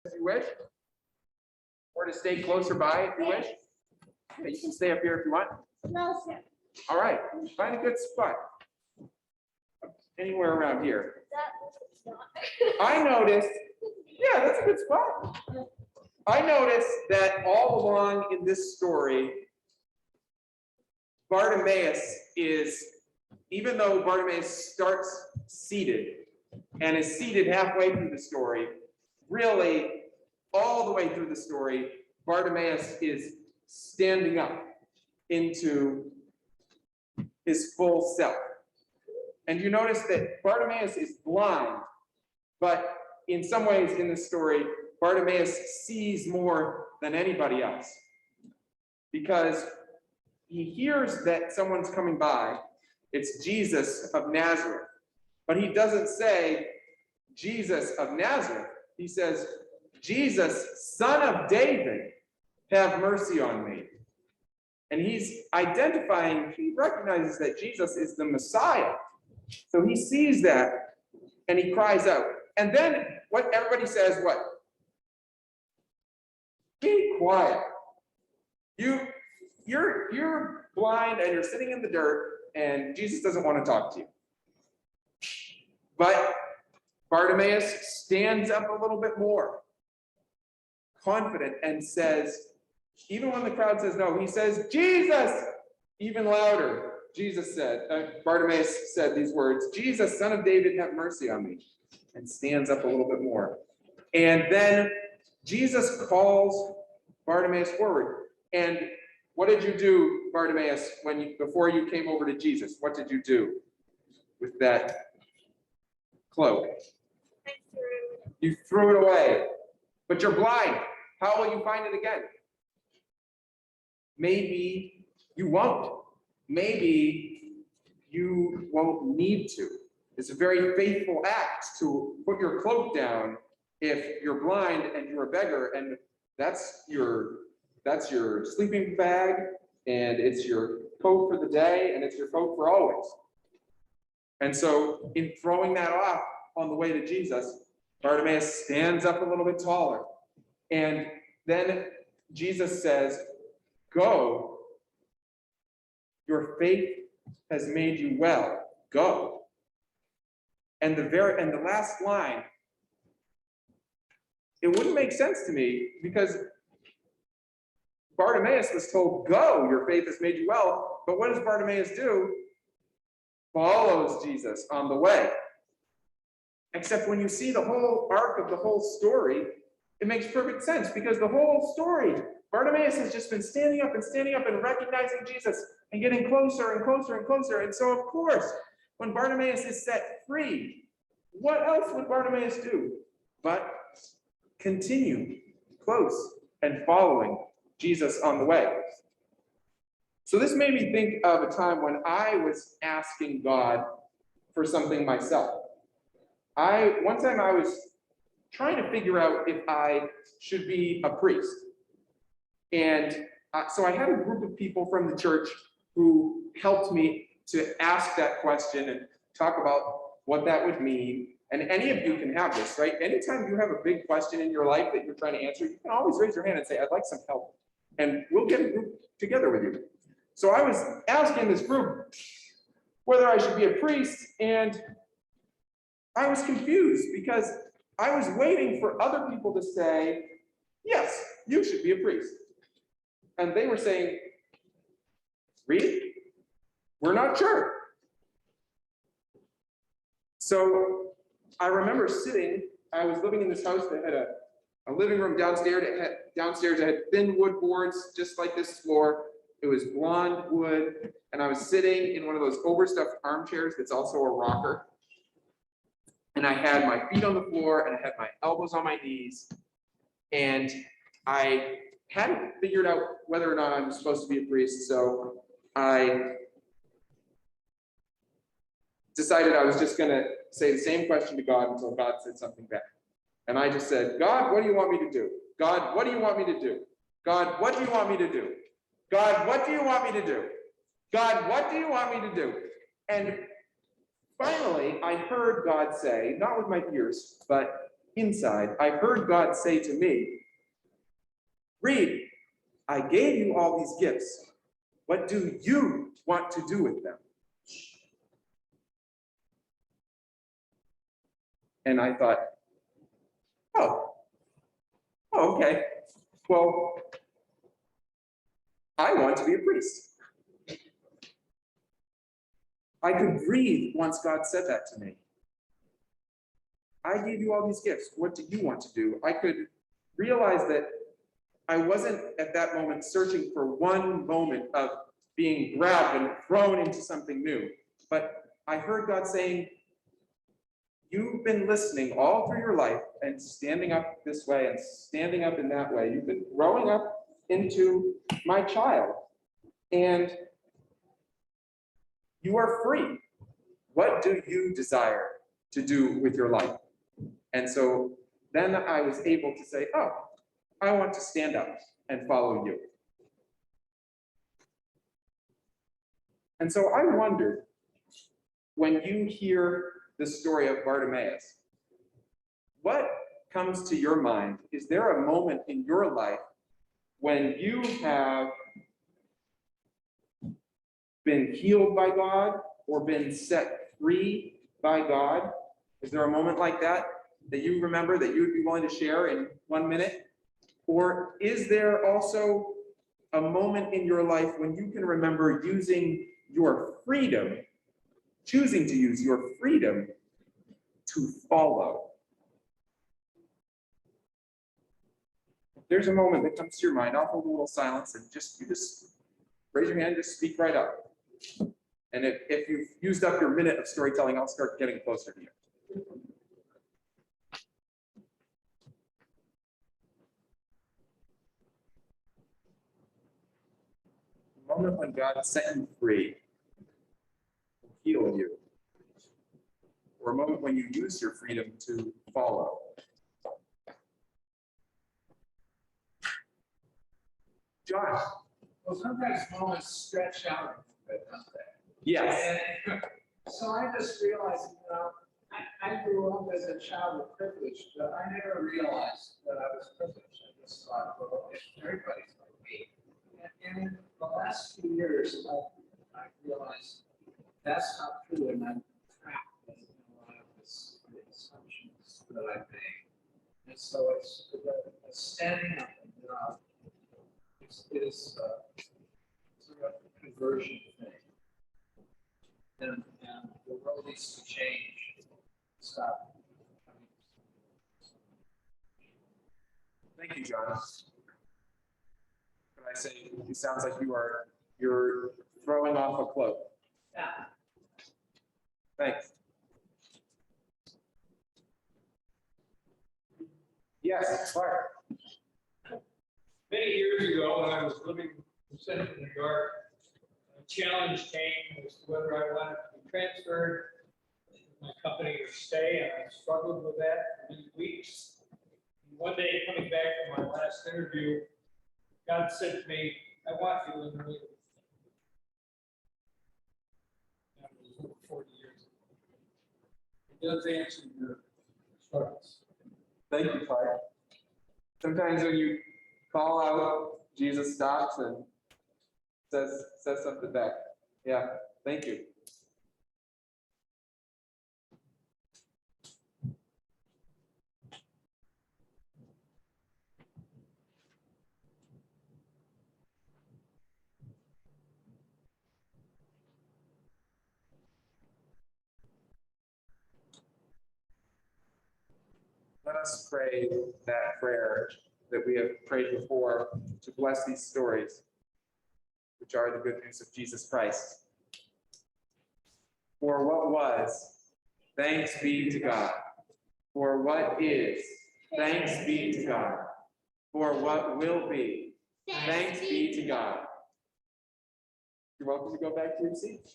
if you wish, or to stay closer by if you wish. Yeah, you can stay up here if you want. No, sir. All right, find a good spot. Anywhere around here. I noticed, yeah, that's a good spot. I noticed that all along in this story, Bartimaeus is, even though Bartimaeus starts seated and is seated halfway through the story, really all the way through the story, Bartimaeus is standing up into his full self. And you notice that Bartimaeus is blind, but in some ways in this story, Bartimaeus sees more than anybody else, because he hears that someone's coming by. It's Jesus of Nazareth, but he doesn't say Jesus of Nazareth. He says, Jesus, son of David, have mercy on me. And he's identifying, he recognizes that Jesus is the Messiah. So he sees that and he cries out. And then what everybody says, what? Be quiet. You're blind and you're sitting in the dirt and Jesus doesn't want to talk to you. But Bartimaeus stands up a little bit more, confident, and says, even when the crowd says no, he says, Jesus, even louder. Jesus said, Bartimaeus said these words, Jesus, son of David, have mercy on me, and stands up a little bit more. And then Jesus calls Bartimaeus forward. And what did you do, Bartimaeus, before you came over to Jesus? What did you do with that cloak? You threw it away, but you're blind. How will you find it again? Maybe you won't. Maybe you won't need to. It's a very faithful act to put your cloak down if you're blind and you're a beggar, and that's your sleeping bag, and it's your coat for the day, and it's your coat for always. And so in throwing that off on the way to Jesus, Bartimaeus stands up a little bit taller. And then Jesus says, go, your faith has made you well, go. And the last line, it wouldn't make sense to me, because Bartimaeus was told, go, your faith has made you well. But what does Bartimaeus do? Follows Jesus on the way. Except when you see the whole arc of the whole story, it makes perfect sense, because the whole story, Bartimaeus has just been standing up and recognizing Jesus and getting closer and closer and closer. And so, of course, when Bartimaeus is set free, what else would Bartimaeus do but continue close and following Jesus on the way? So this made me think of a time when I was asking God for something myself. One time I was trying to figure out if I should be a priest. And so I had a group of people from the church who helped me to ask that question and talk about what that would mean. And any of you can have this, right? Anytime you have a big question in your life that you're trying to answer, you can always raise your hand and say, I'd like some help. And we'll get a group together with you. So I was asking this group whether I should be a priest, and I was confused because I was waiting for other people to say, yes, you should be a priest. And they were saying, really? We're not sure. So I remember I was living in this house that had a living room downstairs. It had thin wood boards, just like this floor. It was blonde wood. And I was sitting in one of those overstuffed armchairs that's also a rocker. And I had my feet on the floor and I had my elbows on my knees. And I hadn't figured out whether or not I was supposed to be a priest. So I decided I was just going to say the same question to God until God said something back. And I just said, God, what do you want me to do? God, what do you want me to do? God, what do you want me to do? God, what do you want me to do? God, what do you want me to do? And finally, I heard God say, not with my ears, but inside, I heard God say to me, "Read, I gave you all these gifts. What do you want to do with them?" And I thought, oh, okay. Well, I want to be a priest. I could breathe once God said that to me. I gave you all these gifts. What do you want to do? I could realize that I wasn't at that moment searching for one moment of being grabbed and thrown into something new. But I heard God saying, "You've been listening all through your life and standing up this way and standing up in that way. You've been growing up into my child, and you are free. What do you desire to do with your life?" And so then I was able to say, "Oh, I want to stand up and follow you." And so I wondered, when you hear the story of Bartimaeus, what comes to your mind? Is there a moment in your life when you have been healed by God or been set free by God? Is there a moment like that that you remember that you would be willing to share in 1 minute? Or is there also a moment in your life when you can remember using your freedom, choosing to use your freedom to follow? If there's a moment that comes to your mind, I'll hold a little silence and you just raise your hand, just speak right up. And if you've used up your minute of storytelling, I'll start getting closer to you. The moment when God set you free, will heal you. Or a moment when you use your freedom to follow. Josh. Well, sometimes moments stretch out a bit, don't they? Yes. And so I just realized, I grew up as a child of privilege, but I never realized that I was privileged. I just thought, well, everybody's like me. And in the last few years, I realized that's not true, and I'm trapped in a lot of the assumptions that I made. And so it's the standing up and is sort of a conversion thing. And the world needs to change. Stop. Thank you, John. Can I say, it sounds like you're throwing off a cloak. Yeah. Thanks. Yes, Clark. Many years ago, when I was living in Central New York, a challenge came as to whether I wanted to be transferred to my company or stay, and I struggled with that for many weeks. And one day, coming back from my last interview, God said to me, "I want you in the meeting." That was over 40 years ago. It does answer your struggles. Thank you, Clark. Sometimes when you call out, Jesus stops and says something back. Yeah, thank you. Let us pray that prayer that we have prayed before to bless these stories, which are the good news of Jesus Christ. For what was, thanks be to God. For what is, thanks be to God. For what will be, thanks be to God. You're welcome to go back to your seat.